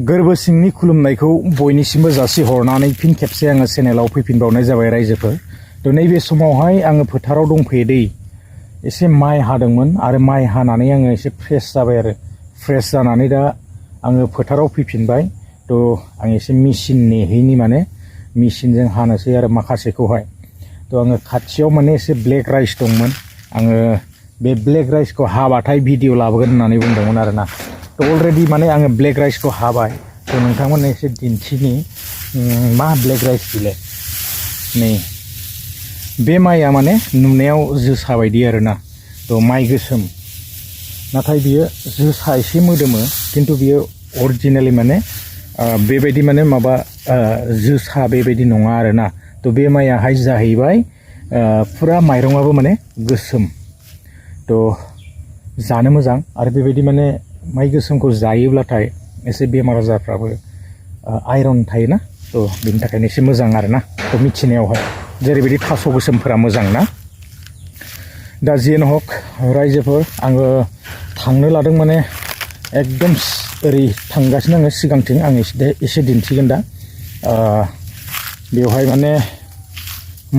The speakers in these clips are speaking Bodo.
गोरबो सिंनि खुलुमनायखौ बयनिसिमबो जासिहरनानै फिन खेबसे आङो चेनेलाव फैफिनबावनाय जाबाय रायजोफोर। थ' नैबे समावहाय आङो फोथाराव दंफैयो दै। एसे माइ हादोंमोन आरो माइ हानानै आङो एसे फ्रेस जाबाय आरो फ्रेस जानानै दा आङो फोथाराव फैफिनबाय। थ' आं एसे मेचिन नेहैनि माने मेचिनजों हानोसै आरो माखासेखौहाय। थ' आङो खाथियाव माने एसे ब्लेक राइस दंमोन। आङो बे ब्लेक राइसखौ हाबाथाय भिडिअ लाबोगोन होननानै बुंदोंमोन आरोना। थ' अलरेडि माने आङो ब्लेक राइसखौ हाबाय। थ' नोंथांमोननो एसे दिन्थिनि मा ब्लेक राइस बिलाय। नै बे माइया माने नुनायाव जोसा बायदि आरोना। थ' माइ गोसोम नाथाय बियो जोसा एसे मोदोमो खिन्थु बियो अरिजिनेलि माने बेबायदि माने माबा जोसा बेबायदि नङा आरोना। थ' बे माइयाहाय जाहैबाय फुरा माइरङाबो माने गोसोम। थ' जानो मोजां आरो बेबायदि माने माइ गोसोमखौ जायोब्लाथाय एसे बेमार आजारफ्राबो आइरन थायोना। थ' बेनि थाखायनो एसे मोजां आरोना। थ' मिथिनायावहाय जेरैबायदि थास' गोसोमफोरा मोजां ना। दा जियानो हक रायजोफोर आङो थांनो लादों माने एकदम ओरै थांगासिनो आङो सिगांथिं। आं एसे दिन्थिगोन दा। बेवहाय माने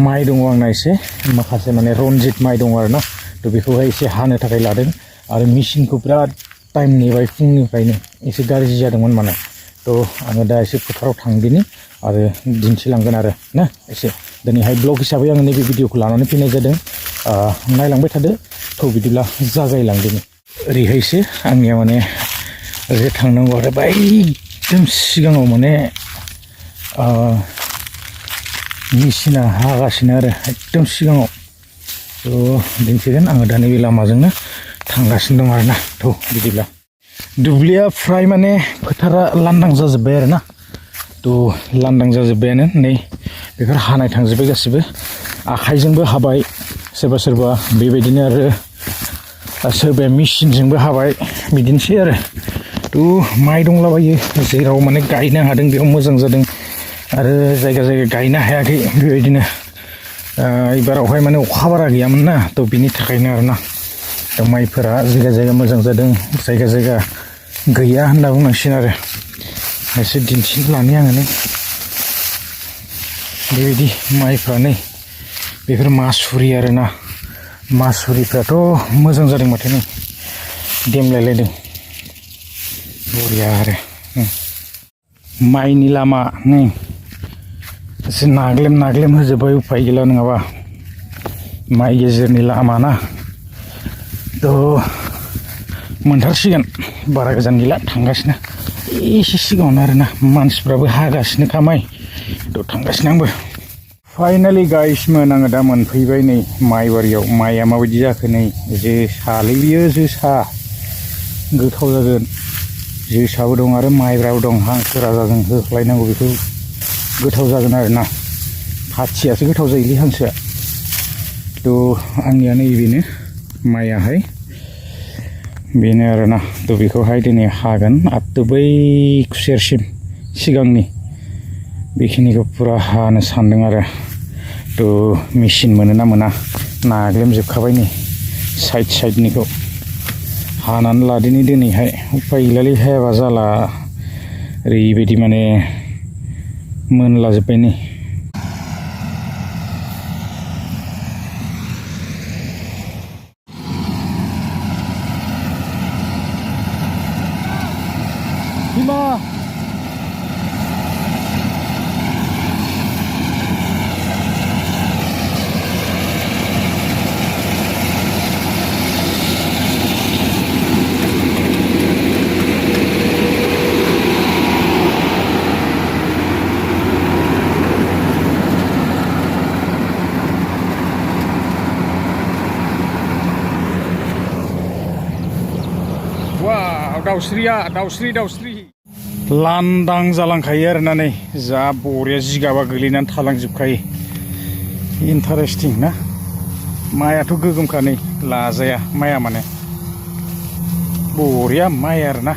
माइ दङ आंना एसे माखासे माने रनजित माइ दङ आरोना। थ' बेखौहाय एसे हानो थाखाय लादों आरो मेचिनखौ बिराद टाइम नेबाय फुंनिफ्रायनो एसे गाज्रि जादोंमोन माने। थ' आङो दा एसे फोथाराव थांदिनि आरो दिन्थिलांगोन आरो ना एसे। दिनैहाय ब्लग हिसाबै आङो नैबे भिडिअखौ लानानै फैनाय जादों। नायलांबाय थादो। थ' बिदिब्ला जागायलांदिनि। ओरैहायसो आंनिया माने ओरै थांनांगौ आरो एकदम सिगाङाव माने मेचिना हागासिनो आरो एकदम सिगाङाव। थ' दिन्थिगोन आङो दा नैबे लामाजोंनो थांगासिनो दं आरोना। थ' बिदिब्ला दुब्लिया फ्राय माने फोथारा लांदां जाजोब्बाय आरोना। थ' लांदां जाजोब्बायानो नै बेफोर हानाय थांजोब्बाय गासिबो। आखाइजोंबो हाबाय सोरबा सोरबा बेबायदिनो आरो सोरबाया मेचिनजोंबो हाबाय बिदिनोसै आरो। थ' माइ दंलाबायो जेराव माने गायनो हादों बेयाव मोजां जादों आरो जायगा जायगा गायनो हायाखै बेबायदिनो। एबारावहाय माने अखा बारा गैयामोन ना। थ' बिनि थाखायनो आरोना। दा माइफोरा जायगा जायगा मोजां जादों जायगा जायगा गैया होनना बुंनांसिगोन आरो। एसे दिन्थिनो लानि आङो नै बेबायदि माइफ्रा नै बेफोर मासुरि आरोना। मासुरिफ्राथ' मोजां जादों माथो नै देमलायलायदों बरिया आरो। माइनि लामा नै एसे नाग्लेम नाग्लेम होजोब्बाय उफाय गैला नङाबा माइ गेजेरनि लामा ना। थ' मोनथारसिगोन बारा गोजान गैला थांगासिनो एसे सिगाङावनो आरोना। मानसिफ्राबो हागासिनोखा माइ। थ' थांगासिनो आंबो। फाइनालि गाइसमोन आङो दा मोनफैबाय नै माइबारियाव। माइया माबायदि जाखो नै जोसालै बियो जोसा गोथाव जागोन। जोसाबो दं आरो माइब्राबो दं। हांसो राजाजों होख्लायनांगौ बेखौ गोथाव जागोन आरोना। हाथियासो गोथाव जायोलै हांसोआ। थ' आंनिया नैबेनो माइयाहाय बेनो आरोना। थ' बेखौहाय दिनै हागोन आब थ' बै खुसेरसिम सिगांनि बेखिनिखौ फुरा हानो सानदों आरो। थ' मेचिन मोनो ना मोना नाग्लेमजोबखाबाय नै साइड साइडनिखौ हानानै लादिनि दिनैहाय। उफाय गैलालै हायाबा जाला ओरैबायदि माने मोनलाजोब्बाय नै। बिमा दाउस्रिया दाउस्रि लांदां जालांखायो आरोना नै जा बरिया जिगाबा गोलैनानै थालांजोबखायो। इन्टारेस्टिं ना। माइआथ' गोगोमखा नै लाजाया माइआ माने बरिया माइ आरोना।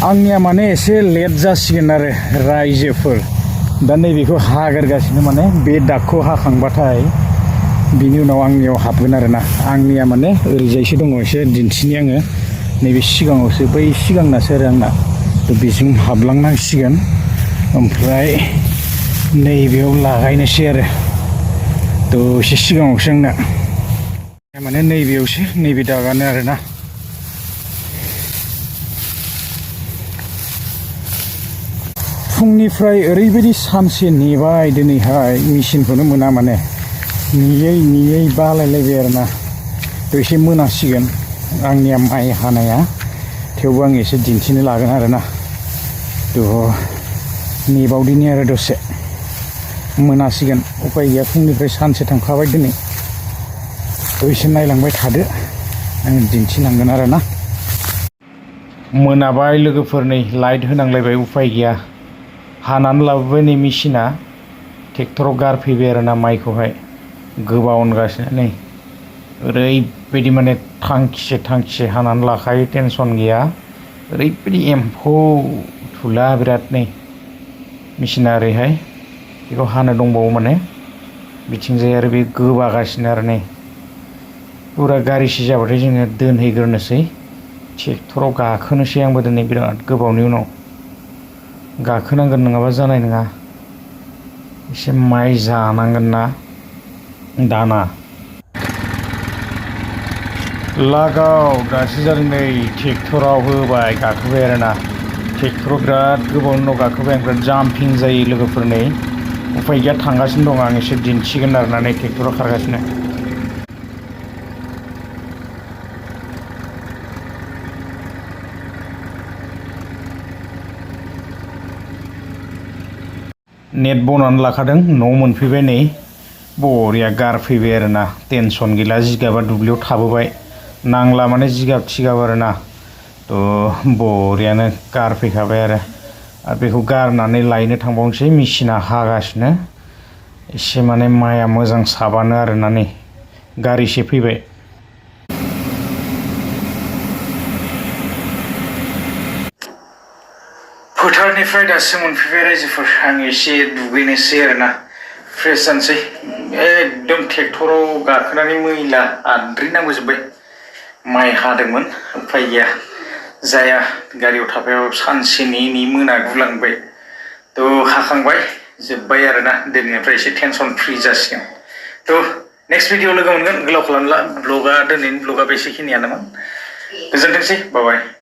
आंनिया माने एसे लेट जासिगोन आरो रायजोफोर। दा नैबेखौ हागोरगासिनो माने बे दागखौ हाखांबाथाय बिनि उनाव आंनियाव हाबगोन आरोना। आंनिया माने ओरैजायसो दङ एसे दिन्थिनि आङो। नैबे सिगाङावसो बै सिगांनासो आरो आंना थ' बेजों हाबलांनांसिगोन ओमफ्राय नैबेयाव लागायनोसै आरो थ' एसे सिगाङावसो आंना माने नैबेयावसो नैबे दागानो आरोना फुंनिफ्राय ओरैबायदि सानसे नेबाय दिनैहाय मेचिनखौनो मोना माने नेयै बालायलायबाय आरोना थ' एसे मोनासिगोन आंनिया माइ हानाया थेवबो आं एसे दिन्थिनो लागोन आरोना थ' नेबावदिनि आरो दसे मोनासिगोन उपाय गैया फुंनिफ्राय सानसे थांखाबाय दिनै थ' एसे नायलांबाय थादो आङो दिन्थिलांगोन आरोना मोनाबाय लोगोफोर नै लाइट होनांलायबाय उपाय गैया हानानै लाबोबाय नै मेचिना ट्रेक्टराव गारफैबाय आरोना माइखौहाय गोबा अनगासिनो नै ओरैबायदि माने थांखिसे हानानै लाखायो टेनसन गैया ओरैबायदि एम्फौ थुला बिराद नै मेचिना ओरैहाय बेखौ हानो दंबावो माने बिथिंजाय आरो बे गोबागासिनो आरो नै फुरा गारिसे जाबाथाय जोङो दोनहैग्रोनोसै ट्रेक्टराव गाखोनोसै आंबो दिनै बिराद गोबावनि उनाव गाखोनांगोन नङाबा जानाय नङा एसे माइ जानांगोन ना दाना लागाव दासो जादों नै ट्रेक्टराव होबाय गाखोबाय आरोना ट्रेक्टराव बिराद गोबावनि उनाव गाखोबाय आं बिराद जाम्पिं जायो लोगोफोर नै उफाय गैया थांगासिनो दं आं एसे दिन्थिगोन आरोना नै ट्रेक्टराव खारगासिनो नेट बनानै लाखादों न'आव मोनफैबाय नै बरिया गारफैबाय आरोना टेनसन गैला जिगाबा दुब्लियाव थाबोबाय नांला माने जिगाब थिगाब आरोना थ' बरियानो गारफैखाबाय आरो बेखौ गारनानै लायनो थांबावनोसै मेचिना हागासिनो एसे माने माइआ मोजां साबानो आरोना नै गारिसे फैबाय फोथारनिफ्राय दासो मोनफैबाय रायजोफोर आं एसे दुगैनोसै आरोना फ्रेस जानोसै एकदम ट्रेक्टराव गाखोनानै मैला आद्रि नांबोजोब्बाय माइ हादोंमोन उफाय गैया जाया गारियाव थाफायाव सानसे नेयै मोनागुलांबाय थ' हाखांबाय जोब्बाय आरोना दिनैनिफ्राय एसे टेनसन फ्रि जासिगोन थ' नेक्स्ट भिडिअ लोगो मोनगोन गोलाव खालामला दिनैनि ब्लगा बेसेखिनियानोमोन गोजोनथोंसै बाय